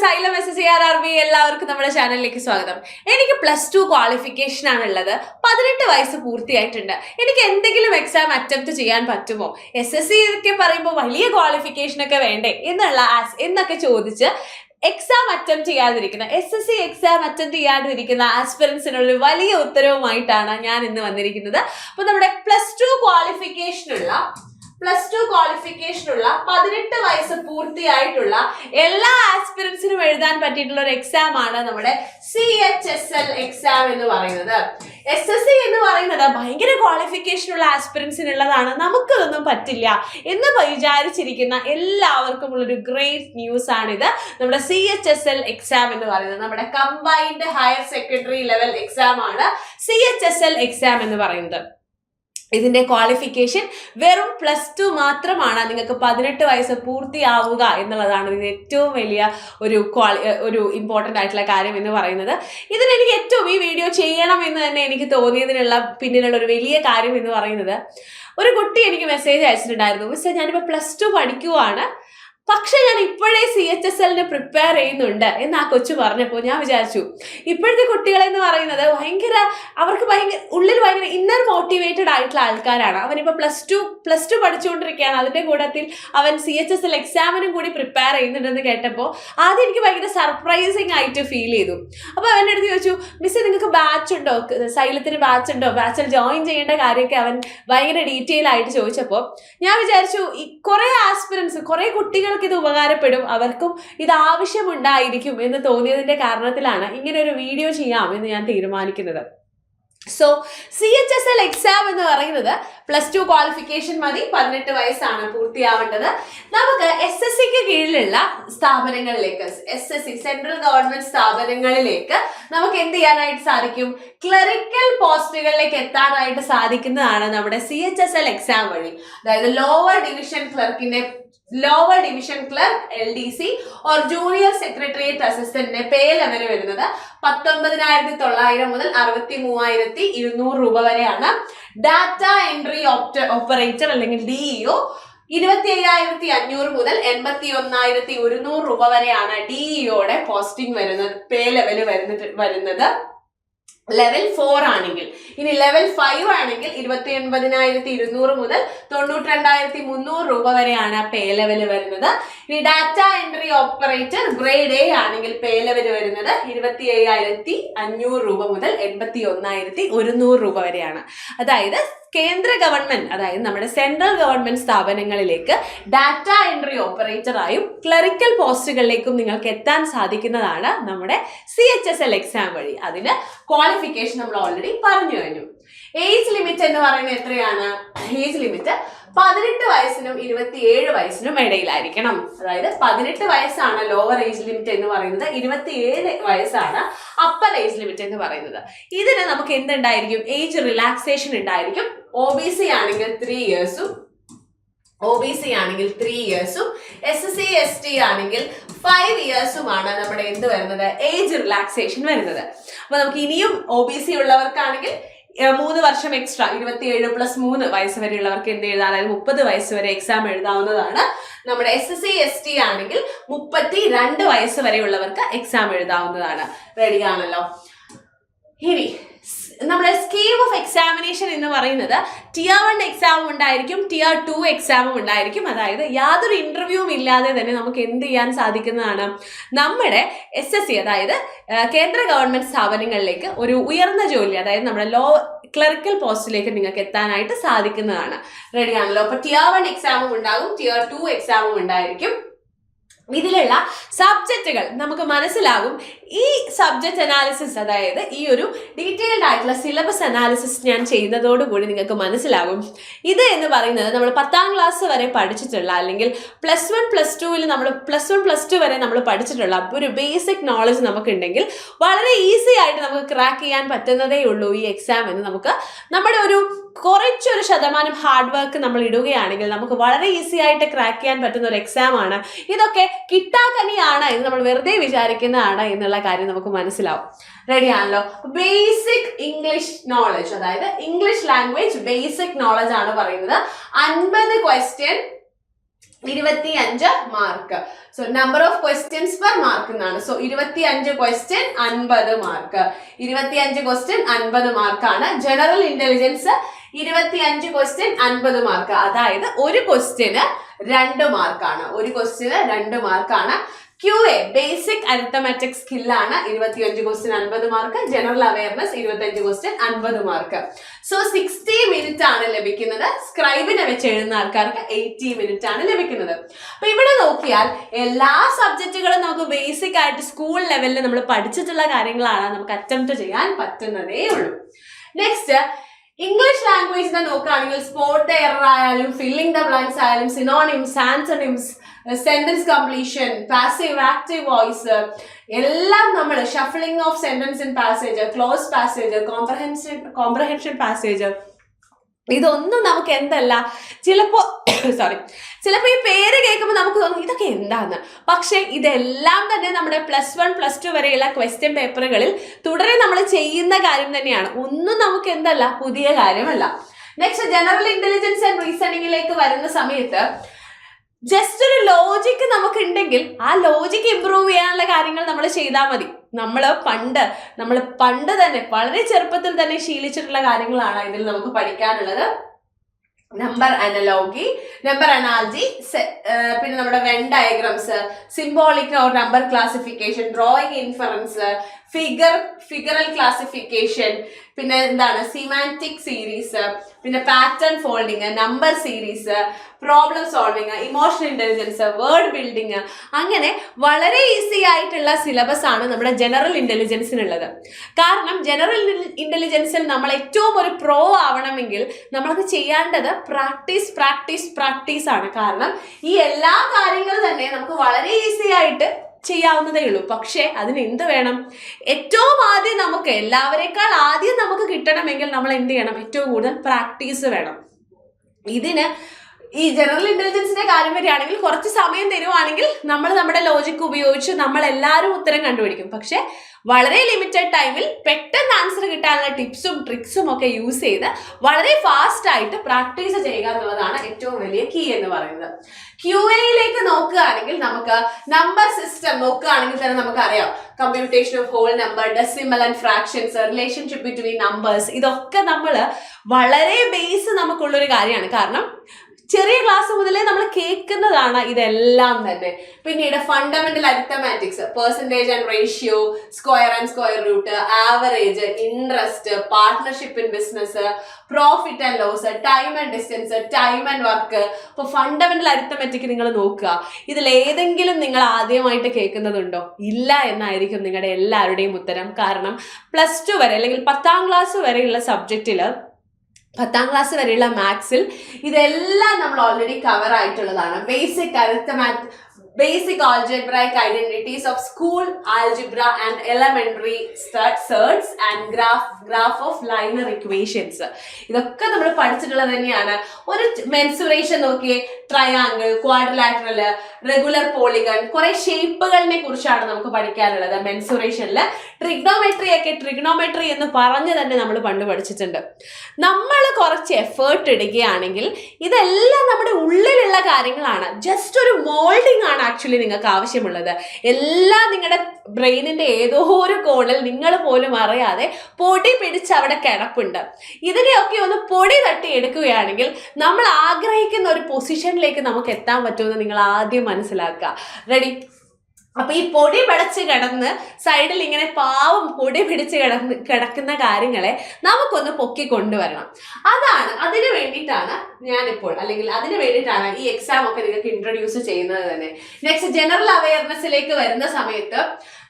Xylem SSCRRB എല്ലാവർക്കും നമ്മുടെ ചാനലിലേക്ക് സ്വാഗതം. എനിക്ക് +2 ക്വാളിഫിക്കേഷൻ ആണുള്ളത്. 18 വയസ്സ് പൂർത്തിയായിട്ടുണ്ട്. എനിക്ക് എന്തെങ്കിലും എക്സാം അറ്റംപ്റ്റ് ചെയ്യാൻ പറ്റുമോ? SSC ഒക്കെ പറയുമ്പോൾ വലിയ ക്വാളിഫിക്കേഷൻ ഒക്കെ വേണ്ടേ എന്നൊക്കെ ചോദിച്ച് എക്സാം അറ്റംപ്റ്റ് ചെയ്യാതിരിക്കുന്ന SSC എക്സാം അറ്റംപ്റ്റ് ചെയ്യാതിരിക്കുന്ന ആസ്പിറൻസിനുള്ള ഒരു വലിയ ഉത്തരവുമായിട്ടാണ് ഞാൻ ഇന്ന് വന്നിരിക്കുന്നത്. അപ്പൊ നമ്മുടെ +2 ക്വാളിഫിക്കേഷനുള്ള 18 വയസ്സ് പൂർത്തിയായിട്ടുള്ള എല്ലാ ആസ്പിറൻസിനും എഴുതാൻ പറ്റിയിട്ടുള്ള ഒരു എക്സാം ആണ് നമ്മുടെ CHSL എക്സാം എന്ന് പറയുന്നത്. SSC എന്ന് പറയുന്നത് ഭയങ്കര ക്വാളിഫിക്കേഷൻ ഉള്ള ആസ്പിറൻസിനുള്ളതാണ്, നമുക്കതൊന്നും പറ്റില്ല എന്ന് വിചാരിച്ചിരിക്കുന്ന എല്ലാവർക്കും ഉള്ളൊരു ഗ്രേറ്റ് ന്യൂസ് ആണിത്. നമ്മുടെ CHSL എക്സാം എന്ന് പറയുന്നത് നമ്മുടെ combined higher secondary level exam ആണ് CHSL എക്സാം എന്ന് പറയുന്നത്. ഇതിന്റെ ക്വാളിഫിക്കേഷൻ വെറും +2 മാത്രമാണ്. നിങ്ങൾക്ക് 18 വയസ്സ് പൂർത്തിയാവുക എന്നുള്ളതാണ് ഇതിന് ഏറ്റവും വലിയ ഒരു ഇമ്പോർട്ടൻ്റ് ആയിട്ടുള്ള കാര്യം എന്ന് പറയുന്നത്. ഇതിനെനിക്ക് ഏറ്റവും ഈ വീഡിയോ ചെയ്യണം എന്ന് തന്നെ എനിക്ക് തോന്നിയതിനുള്ള പിന്നിലുള്ള ഒരു വലിയ കാര്യം എന്ന് പറയുന്നത്, ഒരു കുട്ടി എനിക്ക് മെസ്സേജ് അയച്ചിട്ടുണ്ടായിരുന്നു, മിസ്സേ ഞാനിപ്പോൾ +2 പഠിക്കുവാണ്, പക്ഷെ ഞാൻ ഇപ്പോഴേ CHSL പ്രിപ്പയർ ചെയ്യുന്നുണ്ട് എന്ന് ആ കൊച്ചു പറഞ്ഞപ്പോൾ ഞാൻ വിചാരിച്ചു, ഇപ്പോഴത്തെ കുട്ടികളെന്ന് പറയുന്നത് അവർക്ക് ഉള്ളിൽ ഭയങ്കര ഇന്നർ മോട്ടിവേറ്റഡ് ആയിട്ടുള്ള ആൾക്കാരാണ്. അവനിപ്പോൾ പ്ലസ് ടു പഠിച്ചുകൊണ്ടിരിക്കുകയാണ്, അതിൻ്റെ കൂട്ടത്തിൽ അവൻ CHSL എക്സാമിനും കൂടി പ്രിപ്പയർ ചെയ്യുന്നുണ്ടെന്ന് കേട്ടപ്പോൾ ആദ്യം എനിക്ക് ഭയങ്കര സർപ്രൈസിങ് ആയിട്ട് ഫീൽ ചെയ്തു. അപ്പോൾ അവൻ്റെ അടുത്ത് ചോദിച്ചു, മിസ്സേ നിങ്ങൾക്ക് ബാച്ച് ഉണ്ടോ, സൈലത്തിന് ബാച്ച് ഉണ്ടോ, ബാച്ചിൽ ജോയിൻ ചെയ്യേണ്ട കാര്യമൊക്കെ അവൻ ഭയങ്കര ഡീറ്റെയിൽ ആയിട്ട് ചോദിച്ചപ്പോൾ ഞാൻ വിചാരിച്ചു, കുറേ കുട്ടികൾ ഇത് ഉപകാരപ്പെടും, അവർക്കും ഇത് ആവശ്യമുണ്ടായിരിക്കും എന്ന് തോന്നിയതിന്റെ കാരണത്തിലാണ് ഇങ്ങനെ ഒരു വീഡിയോ ചെയ്യാം എന്ന് ഞാൻ തീരുമാനിക്കുന്നത്. സോ CHSL എക്സാം എന്ന് പറയുന്നത് +2 ക്വാളിഫിക്കേഷൻ മതി, 18 വയസ്സാണ് പൂർത്തിയാവേണ്ടത്. നമുക്ക് SSCക്ക് കീഴിലുള്ള സ്ഥാപനങ്ങളിലേക്ക്, SSC സെൻട്രൽ ഗവൺമെന്റ് സ്ഥാപനങ്ങളിലേക്ക് നമുക്ക് എന്ത് ചെയ്യാനായിട്ട് സാധിക്കും? ക്ലറിക്കൽ പോസ്റ്റുകളിലേക്ക് എത്താനായിട്ട് സാധിക്കുന്നതാണ് നമ്മുടെ CHSL എക്സാം വഴി. അതായത് lower division clerk LDC or junior secretariat അസിസ്റ്റന്റിന്റെ പേ ലെവൽ വരുന്നത് 19,900 മുതൽ 63,200 രൂപ വരെയാണ്. ഡാറ്റ എൻട്രി ഓപ്പറേറ്റർ അല്ലെങ്കിൽ DEO 25,500 മുതൽ 81,100 രൂപ വരെയാണ് DEOയുടെ പോസ്റ്റിംഗ് പേ ലെവൽ വരുന്നത്. ലെവൽ 4 ആണെങ്കിൽ. ഇനി ലെവൽ 5 ആണെങ്കിൽ 29,200 മുതൽ 92,300 രൂപ വരെയാണ് പേ ലെവൽ വരുന്നത്. ഇനി data entry operator grade A ആണെങ്കിൽ പേ ലെവൽ വരുന്നത് 27,500 രൂപ മുതൽ 81,100 രൂപ വരെയാണ്. അതായത് കേന്ദ്ര ഗവൺമെന്റ്, അതായത് നമ്മുടെ സെൻട്രൽ ഗവൺമെന്റ് സ്ഥാപനങ്ങളിലേക്ക് ഡാറ്റ എൻട്രി ഓപ്പറേറ്ററായും ക്ലറിക്കൽ പോസ്റ്റുകളിലേക്കും നിങ്ങൾക്ക് എത്താൻ സാധിക്കുന്നതാണ് നമ്മുടെ CHSL എക്സാം വഴി. അതിന് ക്വാളിഫിക്കേഷൻ നമ്മൾ ഓൾറെഡി പറഞ്ഞു കഴിഞ്ഞു. ഏജ് ലിമിറ്റ് എന്ന് പറയുന്നത് എത്രയാണ്? ഏജ് ലിമിറ്റ് 18 വയസ്സിനും 27 വയസ്സിനും ഇടയിലായിരിക്കണം. അതായത് 18 വയസ്സാണ് ലോവർ ഏജ് ലിമിറ്റ് എന്ന് പറയുന്നത്, 27 വയസ്സാണ് അപ്പർ ഏജ് ലിമിറ്റ് എന്ന് പറയുന്നത്. ഇതിന് നമുക്ക് എന്തുണ്ടായിരിക്കും? ഏജ് റിലാക്സേഷൻ ഉണ്ടായിരിക്കും. OBC ആണെങ്കിൽ 3 ഇയേഴ്സും SC ST ആണെങ്കിൽ 5 ഇയേഴ്സുമാണ് നമ്മുടെ എന്ത് വരുന്നത്? ഏജ് റിലാക്സേഷൻ വരുന്നത്. അപ്പൊ നമുക്ക് ഇനിയും OBC ഉള്ളവർക്കാണെങ്കിൽ 3 വർഷം എക്സ്ട്രാ, 27 + 3 വയസ്സ് വരെയുള്ളവർക്ക് എന്ത് എഴുതാം? അതായത് 30 വയസ്സ് വരെ എക്സാം എഴുതാവുന്നതാണ്. നമ്മുടെ SC ST ആണെങ്കിൽ 32 വയസ്സ് വരെയുള്ളവർക്ക് എക്സാം എഴുതാവുന്നതാണ്. റെഡി ആണല്ലോ? ഇനി നമ്മുടെ സ്കീം ഓഫ് എക്സാമിനേഷൻ എന്ന് പറയുന്നത് Tier 1 എക്സാമും ഉണ്ടായിരിക്കും, Tier 2 എക്സാമും ഉണ്ടായിരിക്കും. അതായത് യാതൊരു ഇന്റർവ്യൂവും ഇല്ലാതെ തന്നെ നമുക്ക് എന്ത് ചെയ്യാൻ സാധിക്കുന്നതാണ്? നമ്മുടെ SSC, അതായത് കേന്ദ്ര ഗവൺമെന്റ് സ്ഥാപനങ്ങളിലേക്ക് ഒരു ഉയർന്ന ജോലി, അതായത് നമ്മുടെ ക്ലറിക്കൽ പോസ്റ്റിലേക്ക് നിങ്ങൾക്ക് എത്താനായിട്ട് സാധിക്കുന്നതാണ്. റെഡി ആണല്ലോ? അപ്പൊ Tier 1 എക്സാമും ഉണ്ടാകും, Tier 2 എക്സാമും ഉണ്ടായിരിക്കും. ഇതിലുള്ള സബ്ജക്റ്റുകൾ നമുക്ക് മനസ്സിലാകും. ഈ സബ്ജക്റ്റ് അനാലിസിസ്, അതായത് ഈ ഒരു ഡീറ്റെയിൽഡ് ആയിട്ടുള്ള സിലബസ് അനാലിസിസ് ഞാൻ ചെയ്യുന്നതോടുകൂടി നിങ്ങൾക്ക് മനസ്സിലാകും. ഇത് എന്ന് പറയുന്നത് നമ്മൾ 10ാം ക്ലാസ് വരെ പഠിച്ചിട്ടുള്ള, അല്ലെങ്കിൽ +1 +2 വരെ നമ്മൾ പഠിച്ചിട്ടുള്ള ഒരു ബേസിക് നോളജ് നമുക്കുണ്ടെങ്കിൽ വളരെ ഈസി ആയിട്ട് നമുക്ക് ക്രാക്ക് ചെയ്യാൻ പറ്റുന്നതേ ഉള്ളൂ ഈ എക്സാം എന്ന് നമുക്ക് നമ്മുടെ കുറച്ചൊരു ശതമാനം ഹാർഡ് വർക്ക് നമ്മൾ ഇടുകയാണെങ്കിൽ നമുക്ക് വളരെ ഈസി ആയിട്ട് ക്രാക്ക് ചെയ്യാൻ പറ്റുന്ന ഒരു എക്സാം ആണ്. ഇതൊക്കെ കിട്ടാക്കനിയാണ് എന്ന് നമ്മൾ വെറുതെ വിചാരിക്കുന്നതാണ് എന്നുള്ള കാര്യം നമുക്ക് മനസ്സിലാവും. റെഡി ആണല്ലോ? ബേസിക് ഇംഗ്ലീഷ് നോളജ്, അതായത് ഇംഗ്ലീഷ് ലാംഗ്വേജ് ബേസിക് നോളജ് ആണ് പറയുന്നത്. 50 question 25 mark. So number of questions per mark എന്നാണ്. So 25 question 50 mark. 25 ക്വസ്റ്റ്യൻ 50 മാർക്കാണ്. General intelligence 25 question 50 mark. അതായത് ഒരു ക്വസ്റ്റ്യന് 2 മാർക്കാണ്. ഒരു ക്വസ്റ്റ്യന് 2 മാർക്കാണ്. QA ബേസിക് അരിത്തമാറ്റിക് സ്കില്ലാണ് 25 question 50 mark. General awareness 25 question 50 mark. So 60 minute ആണ് ലഭിക്കുന്നത്. സ്ക്രൈബിനെ വെച്ച് എഴുതുന്ന ആൾക്കാർക്ക് 80 മിനിറ്റ് ആണ് ലഭിക്കുന്നത്. അപ്പൊ ഇവിടെ നോക്കിയാൽ എല്ലാ സബ്ജക്റ്റുകളും നമുക്ക് ബേസിക് ആയിട്ട് സ്കൂൾ ലെവലിൽ നമ്മൾ പഠിച്ചിട്ടുള്ള കാര്യങ്ങളാണ് നമുക്ക് അറ്റംപ്റ്റ് ചെയ്യാൻ പറ്റുന്നതേ ഉള്ളൂ. നെക്സ്റ്റ് ഇംഗ്ലീഷ് ലാംഗ്വേജിനെ നോക്കുകയാണെങ്കിൽ സ്പോട്ട് എറർ ആയാലും ഫില്ലിംഗ് ദ ബ്ലാങ്ക്സ് ആയാലും synonyms, antonyms, sentence completion, passive active voice എല്ലാം നമ്മൾ shuffling of sentence in passage, cloze passage, comprehension passage, ഇതൊന്നും നമുക്ക് എന്തല്ല ചിലപ്പോ ഈ പേര് കേൾക്കുമ്പോൾ നമുക്ക് തോന്നും ഇതൊക്കെ എന്താന്ന്. പക്ഷെ ഇതെല്ലാം തന്നെ നമ്മുടെ +1 +2 വരെയുള്ള ക്വസ്റ്റ്യൻ പേപ്പറുകളിൽ തുടരെ നമ്മൾ ചെയ്യുന്ന കാര്യം തന്നെയാണ്. ഒന്നും നമുക്ക് എന്തല്ല പുതിയ കാര്യമല്ല. നെക്സ്റ്റ് ജനറൽ ഇന്റലിജൻസ് ആൻഡ് റീസണിങ്ങിലേക്ക് വരുന്ന സമയത്ത് ജസ്റ്റ് ഒരു ലോജിക്ക് നമുക്ക് ഉണ്ടെങ്കിൽ ആ ലോജിക്ക് ഇംപ്രൂവ് ചെയ്യാനുള്ള കാര്യങ്ങൾ നമ്മൾ ചെയ്താൽ മതി. നമ്മൾ പണ്ട് തന്നെ വളരെ ചെറുപ്പത്തിൽ തന്നെ ശീലിച്ചിട്ടുള്ള കാര്യങ്ങളാണ് ഇതിൽ നമുക്ക് പഠിക്കാനുള്ളത്. നമ്പർ അനലോഗി, നമ്പർ അനാലജി, പിന്നെ നമ്മുടെ when diagrams, symbolic or number classification, drawing inference, figural classification, പിന്നെ എന്താണ് സിമാന്റിക് സീരീസ്, പിന്നെ pattern folding, number series, problem solving, emotional intelligence, word building, അങ്ങനെ വളരെ ഈസി ആയിട്ടുള്ള സിലബസ് ആണ് നമ്മുടെ ജനറൽ ഇന്റലിജൻസിനുള്ളത്. കാരണം ജനറൽ ഇന്റലിജൻസിൽ നമ്മൾ ഏറ്റവും ഒരു പ്രോ ആവണമെങ്കിൽ നമ്മളത് ചെയ്യേണ്ടത് പ്രാക്ടീസ് ആണ്. കാരണം ഈ എല്ലാ കാര്യങ്ങളും തന്നെ നമുക്ക് വളരെ ഈസി ആയിട്ട് ചെയ്യാവുന്നതേ ഉള്ളൂ. പക്ഷെ അതിന് എന്ത് വേണം? ഏറ്റവും ആദ്യം നമുക്ക് എല്ലാവരെക്കാൾ ആദ്യം നമുക്ക് കിട്ടണമെങ്കിൽ നമ്മൾ എന്ത് ചെയ്യണം? ഏറ്റവും കൂടുതൽ പ്രാക്ടീസ് വേണം. ഇതിന് ഈ ജനറൽ ഇന്റലിജൻസിന്റെ കാര്യം വരികയാണെങ്കിൽ കുറച്ച് സമയം തരുവാണെങ്കിൽ നമ്മൾ നമ്മുടെ ലോജിക് ഉപയോഗിച്ച് നമ്മൾ എല്ലാവരും ഉത്തരം കണ്ടുപിടിക്കും. പക്ഷെ വളരെ ലിമിറ്റഡ് ടൈമിൽ പെട്ടെന്ന് ആൻസർ കിട്ടാനുള്ള ടിപ്സും ട്രിക്സും ഒക്കെ യൂസ് ചെയ്ത് വളരെ ഫാസ്റ്റ് ആയിട്ട് പ്രാക്ടീസ് ചെയ്യുക എന്നുള്ളതാണ് ഏറ്റവും വലിയ കീ എന്ന് പറയുന്നത്. QAയിലേക്ക് നോക്കുകയാണെങ്കിൽ നമുക്ക് നമ്പർ സിസ്റ്റം നോക്കുകയാണെങ്കിൽ തന്നെ നമുക്കറിയാം computation of whole number, decimal and fractions, relationship between numbers, ഇതൊക്കെ നമ്മൾ വളരെ ബേസ് നമുക്കുള്ളൊരു കാര്യമാണ്. കാരണം ചെറിയ ക്ലാസ് മുതലേ നമ്മൾ കേൾക്കുന്നതാണ് ഇതെല്ലാം തന്നെ. പിന്നീട് fundamental arithmetics, percentage and ratio, square and square root, average, interest, partnership in business, profit and loss, time and distance, time and work. ഇപ്പോൾ ഫണ്ടമെന്റൽ അരിത്തമാറ്റിക് നിങ്ങൾ നോക്കുക, ഇതിൽ ഏതെങ്കിലും നിങ്ങൾ ആദ്യമായിട്ട് കേൾക്കുന്നതുണ്ടോ? ഇല്ല എന്നായിരിക്കും നിങ്ങളുടെ എല്ലാവരുടെയും ഉത്തരം. കാരണം +2 വരെ അല്ലെങ്കിൽ 10ാം ക്ലാസ് വരെയുള്ള സബ്ജക്റ്റിൽ 10ാം ക്ലാസ് വരെയുള്ള മാത്സിൽ ഇതെല്ലാം നമ്മൾ ഓൾറെഡി കവർ ആയിട്ടുള്ളതാണ്. basic algebraic identities of school algebra and elementary surds and graph of linear equations. ഇതൊക്കെ നമ്മൾ പഠിച്ചിട്ടുള്ളത് തന്നെയാണ്. ഒരു മെൻസുറേഷൻ നോക്കിയേ, ട്രയാങ്കിൾ, ക്വാഡ്രിലാറ്ററൽ, റെഗുലർ പോളിഗൺ, കുറെ ഷേപ്പുകളിനെ കുറിച്ചാണ് നമുക്ക് പഠിക്കാനുള്ളത് മെൻസുറേഷനിൽ. ട്രിഗ്നോമെട്രി എന്ന് പറഞ്ഞ് തന്നെ നമ്മൾ പണ്ട് പഠിച്ചിട്ടുണ്ട്. നമ്മൾ കുറച്ച് എഫേർട്ട് ഇടുകയാണെങ്കിൽ ഇതെല്ലാം നമ്മുടെ ഉള്ളിലുള്ള കാര്യങ്ങളാണ്. ജസ്റ്റ് ഒരു മോൾഡിംഗ് ആണ് ആക്ച്വലി നിങ്ങൾക്ക് ആവശ്യമുള്ളത്. എല്ലാം നിങ്ങളുടെ ബ്രെയിനിന്റെ ഏതോ ഒരു കോണിൽ നിങ്ങൾ പോലും അറിയാതെ പൊടി പിടിച്ച് അവിടെ കിടപ്പുണ്ട്. ഇതിനെയൊക്കെ ഒന്ന് പൊടി തട്ടി എടുക്കുകയാണെങ്കിൽ നമ്മൾ ആഗ്രഹിക്കുന്ന ഒരു പൊസിഷനിലേക്ക് നമുക്ക് എത്താൻ പറ്റുമെന്ന് നിങ്ങൾ ആദ്യം മനസ്സിലാക്കുക. റെഡി? അപ്പൊ ഈ പൊടി പിടിച്ച് കിടന്ന് സൈഡിൽ ഇങ്ങനെ പാവം പൊടി പിടിച്ച് കിടക്കുന്ന കാര്യങ്ങളെ നമുക്കൊന്ന് പൊക്കി കൊണ്ടുവരണം. അതിനു വേണ്ടിയിട്ടാണ് ഞാനിപ്പോൾ, അല്ലെങ്കിൽ അതിനു വേണ്ടിയിട്ടാണ് ഈ എക്സാം ഒക്കെ നിങ്ങൾക്ക് ഇൻട്രൊഡ്യൂസ് ചെയ്യുന്നത് തന്നെ. നെക്സ്റ്റ് ജനറൽ അവയർനെസ്സിലേക്ക് വരുന്ന സമയത്ത്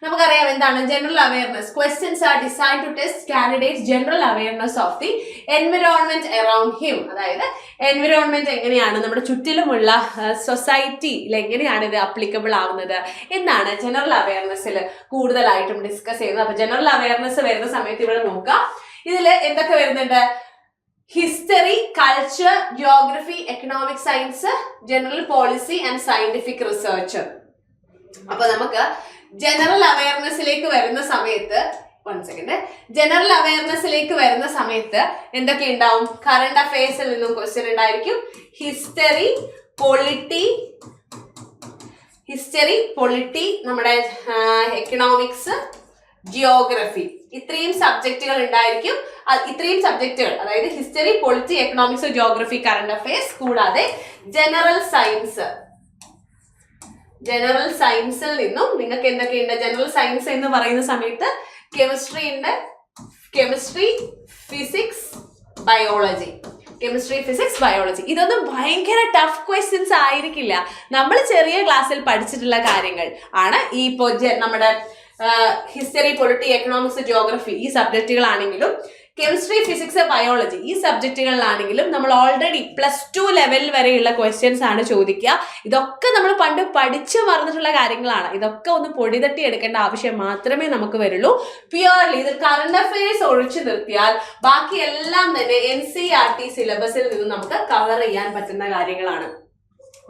നമുക്കറിയാം എന്താണ് general awareness. Questions are designed to test candidates general awareness of the environment around him. അതായത് എൻവിറോൺമെന്റ് എങ്ങനെയാണ്, നമ്മുടെ ചുറ്റിലുമുള്ള സൊസൈറ്റിയിൽ എങ്ങനെയാണ് ഇത് അപ്ലിക്കബിൾ ആവുന്നത് എന്നാണ് ജനറൽ അവയർനെസ്സിൽ കൂടുതലായിട്ടും ഡിസ്കസ് ചെയ്യുന്നത്. അപ്പൊ ജനറൽ അവയർനെസ് വരുന്ന സമയത്ത് ഇവിടെ നോക്കാം, ഇതിൽ എന്തൊക്കെ വരുന്നുണ്ട്? History, culture, geography, economic science, general policy and scientific research. അപ്പൊ നമുക്ക് ജനറൽ അവയർനെസ്സിലേക്ക് വരുന്ന സമയത്ത് എന്തൊക്കെ ഉണ്ടാവും? കറണ്ട് അഫയേഴ്സിൽ നിന്നും ക്വസ്റ്റ്യൻ ഉണ്ടായിരിക്കും. ഹിസ്റ്ററി, പൊളിറ്റി, ഹിസ്റ്ററി, പൊളിറ്റി, നമ്മുടെ എക്കണോമിക്സ്, ജിയോഗ്രഫി, ഇത്രയും സബ്ജക്റ്റുകൾ ഉണ്ടായിരിക്കും. ഇത്രയും സബ്ജക്റ്റുകൾ, അതായത് history, polity, economics, geography, current affairs, കൂടാതെ ജനറൽ സയൻസിൽ നിന്നും നിങ്ങൾക്ക് എന്തൊക്കെയുണ്ട്? ജനറൽ സയൻസ് എന്ന് പറയുന്ന സമയത്ത് കെമിസ്ട്രി ഉണ്ട്, കെമിസ്ട്രി, ഫിസിക്സ്, ബയോളജി. ഇതൊന്നും ഭയങ്കര ടഫ് ക്വസ്റ്റ്യൻസ് ആയിരിക്കില്ല. നമ്മൾ ചെറിയ ക്ലാസ്സിൽ പഠിച്ചിട്ടുള്ള കാര്യങ്ങൾ ആണ് ഈ ഇപ്പോൾ നമ്മുടെ ഹിസ്റ്ററി, പൊളിറ്റി, എക്കണോമിക്സ്, ജിയോഗ്രഫി ഈ സബ്ജക്റ്റുകളാണെങ്കിലും കെമിസ്ട്രി, ഫിസിക്സ്, ബയോളജി ഈ സബ്ജക്റ്റുകളിലാണെങ്കിലും നമ്മൾ ഓൾറെഡി +2 ലെവൽ വരെയുള്ള ക്വസ്റ്റ്യൻസ് ആണ് ചോദിക്കുക. ഇതൊക്കെ നമ്മൾ പണ്ട് പഠിച്ചു മറന്നിട്ടുള്ള കാര്യങ്ങളാണ്. ഇതൊക്കെ ഒന്ന് പൊടിതട്ടി എടുക്കേണ്ട ആവശ്യം മാത്രമേ നമുക്ക് വരുള്ളൂ. പ്യുവർലി ഇത് കറണ്ട് അഫയേഴ്സ് ഒഴിച്ചു നിർത്തിയാൽ ബാക്കി എല്ലാം തന്നെ NCERT സിലബസിൽ നിന്ന് നമുക്ക് കവർ ചെയ്യാൻ പറ്റുന്ന കാര്യങ്ങളാണ്.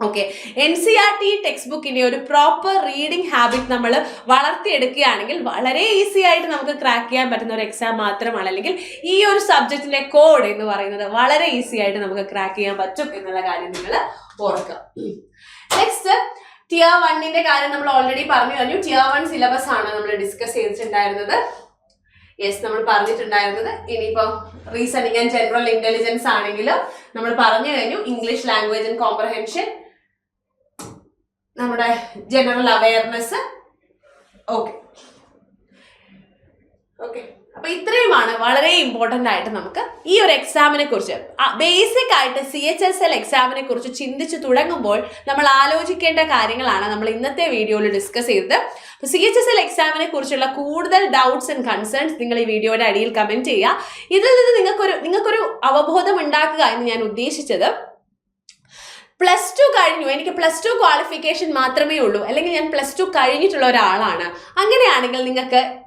ഓക്കെ, NCERT ടെക്സ്റ്റ് ബുക്കിന്റെ ഒരു പ്രോപ്പർ റീഡിംഗ് ഹാബിറ്റ് നമ്മൾ വളർത്തിയെടുക്കുകയാണെങ്കിൽ വളരെ ഈസി ആയിട്ട് നമുക്ക് ക്രാക്ക് ചെയ്യാൻ പറ്റുന്ന ഒരു എക്സാം മാത്രമാണ്, അല്ലെങ്കിൽ ഈ ഒരു സബ്ജക്റ്റിന്റെ കോഡ് എന്ന് പറയുന്നത് വളരെ ഈസി ആയിട്ട് നമുക്ക് ക്രാക്ക് ചെയ്യാൻ പറ്റും എന്നുള്ള കാര്യം നിങ്ങൾ ഓർക്കുക. നെക്സ്റ്റ് Tier 1ന്റെ കാര്യം നമ്മൾ ഓൾറെഡി പറഞ്ഞു കഴിഞ്ഞു. Tier 1 സിലബസ് ആണ് നമ്മൾ ഡിസ്കസ് ചെയ്തിട്ടുണ്ടായിരുന്നത്. നമ്മൾ പറഞ്ഞിട്ടുണ്ടായിരുന്നത്. ഇനിയിപ്പോ റീസണിങ് ആൻഡ് ജനറൽ ഇന്റലിജൻസ് ആണെങ്കിലും നമ്മൾ പറഞ്ഞു കഴിഞ്ഞു. ഇംഗ്ലീഷ് ലാംഗ്വേജ് ആൻഡ് കോംപ്രഹെൻഷൻ, നമ്മുടെ ജനറൽ അവയർനെസ്. ഓക്കെ, അപ്പൊ ഇത്രയുമാണ് വളരെ ഇമ്പോർട്ടന്റ് ആയിട്ട് നമുക്ക് ഈ ഒരു എക്സാമിനെ കുറിച്ച്, ബേസിക് ആയിട്ട് CHSL എക്സാമിനെ കുറിച്ച് ചിന്തിച്ചു തുടങ്ങുമ്പോൾ നമ്മൾ ആലോചിക്കേണ്ട കാര്യങ്ങളാണ് നമ്മൾ ഇന്നത്തെ വീഡിയോയിൽ ഡിസ്കസ് ചെയ്തത്. അപ്പൊ CHSL എക്സാമിനെ കുറിച്ചുള്ള കൂടുതൽ ഡൗട്ട്സ് ആൻഡ് കൺസേൺസ് നിങ്ങൾ ഈ വീഡിയോയുടെ അടിയിൽ കമന്റ് ചെയ്യുക. ഇതിൽ നിന്ന് നിങ്ങൾക്കൊരു അവബോധം ഉണ്ടാക്കുക എന്ന് ഞാൻ ഉദ്ദേശിച്ചത്, +2 കഴിഞ്ഞു, എനിക്ക് +2 ക്വാളിഫിക്കേഷൻ മാത്രമേ ഉള്ളൂ, അല്ലെങ്കിൽ ഞാൻ +2 കഴിഞ്ഞിട്ടുള്ള ഒരാളാണ്, അങ്ങനെയാണെങ്കിൽ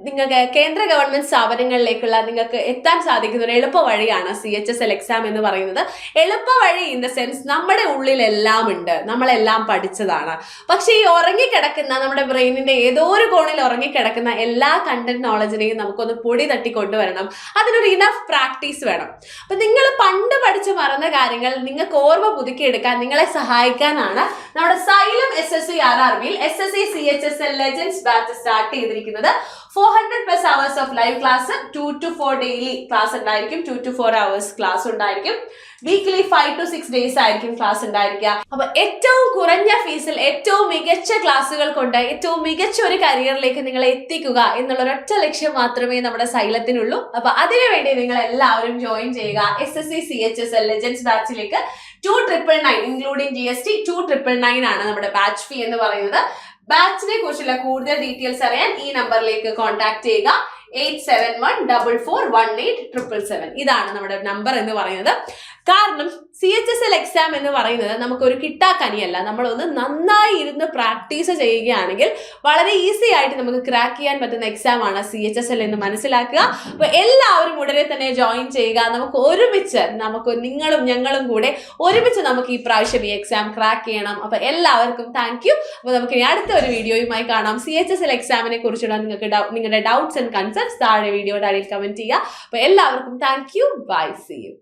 നിങ്ങൾക്ക് കേന്ദ്ര ഗവൺമെന്റ് സ്ഥാപനങ്ങളിലേക്കുള്ള നിങ്ങൾക്ക് എത്താൻ സാധിക്കുന്ന ഒരു എളുപ്പ വഴിയാണ് CHSL എക്സാം എന്ന് പറയുന്നത്. എളുപ്പ വഴി ഇൻ ദ സെൻസ് നമ്മുടെ ഉള്ളിലെല്ലാം ഉണ്ട്, നമ്മളെല്ലാം പഠിച്ചതാണ്. പക്ഷെ ഈ ഉറങ്ങിക്കിടക്കുന്ന നമ്മുടെ ബ്രെയിനിന്റെ ഏതോ ഒരു കോണിൽ ഉറങ്ങിക്കിടക്കുന്ന എല്ലാ കണ്ടന്റ് നോളജിനെയും നമുക്കൊന്ന് പൊടി തട്ടി കൊണ്ടുവരണം. അതിനൊരു ഇനഫ് പ്രാക്ടീസ് വേണം. അപ്പൊ നിങ്ങൾ പണ്ട് പഠിച്ചു മറന്ന കാര്യങ്ങൾ നിങ്ങൾക്ക് ഓർമ്മ പുതുക്കിയെടുക്കാൻ നിങ്ങളെ സഹായിക്കാനാണ് നമ്മുടെ xylem SSC RRBയിൽ SSC CHSL legends batch start ചെയ്തിരിക്കുന്നത്. 400+ hours of live class, 2 to 4 daily class ഉണ്ടായിരിക്കും, 2 to 4 hours ക്ലാസ് ഉണ്ടായിരിക്കും. വീക്കിലി 5 to 6 days ആയിരിക്കും ക്ലാസ് ഉണ്ടായിരിക്കുക. അപ്പൊ ഏറ്റവും കുറഞ്ഞ ഫീസിൽ ഏറ്റവും മികച്ച ക്ലാസ്സുകൾ കൊണ്ട് ഏറ്റവും മികച്ച ഒരു കരിയറിലേക്ക് നിങ്ങളെ എത്തിക്കുക എന്നുള്ള ഒരൊറ്റ ലക്ഷ്യം മാത്രമേ നമ്മുടെ സൈലത്തിനുള്ളൂ. അപ്പൊ അതിനുവേണ്ടി നിങ്ങൾ എല്ലാവരും ജോയിൻ ചെയ്യുക SSC CHSL ലെജൻഡ്സ് ബാച്ചിലേക്ക്. 2,999 ഇൻക്ലൂഡിംഗ് GST 2,999 ആണ് നമ്മുടെ ബാച്ച് ഫീ എന്ന് പറയുന്നത്. ബാച്ചിനെ കുറിച്ചുള്ള കൂടുതൽ ഡീറ്റെയിൽസ് അറിയാൻ ഈ നമ്പറിലേക്ക് കോൺടാക്ട് ചെയ്യുക. 8714418777. ഇതാണ് നമ്മുടെ നമ്പർ എന്ന് പറയുന്നത്. കാരണം CHSL എക്സാം എന്ന് പറയുന്നത് നമുക്കൊരു കിട്ടാക്കനിയല്ല. നമ്മളൊന്ന് നന്നായി ഇരുന്ന് പ്രാക്ടീസ് ചെയ്യുകയാണെങ്കിൽ വളരെ ഈസി ആയിട്ട് നമുക്ക് ക്രാക്ക് ചെയ്യാൻ പറ്റുന്ന എക്സാം ആണ് CHSL എന്ന് മനസ്സിലാക്കുക. അപ്പൊ എല്ലാവരും ഉടനെ തന്നെ ജോയിൻ ചെയ്യുക. നമുക്ക് ഒരുമിച്ച് നിങ്ങളും ഞങ്ങളും കൂടെ ഒരുമിച്ച് നമുക്ക് ഈ പ്രാവശ്യം ഈ എക്സാം ക്രാക്ക് ചെയ്യണം. അപ്പൊ എല്ലാവർക്കും താങ്ക് യു. അപ്പൊ നമുക്ക് ഇനി അടുത്ത ഒരു വീഡിയോയുമായി കാണാം. CHSL എക്സാമിനെ കുറിച്ചുള്ള നിങ്ങളുടെ ഡൗട്ട്സ് ആൻഡ് കൺസേൺസ് താഴെ വീഡിയോയുടെ അടിയിൽ കമന്റ് ചെയ്യുക. അപ്പൊ എല്ലാവർക്കും thank you. Bye, see U.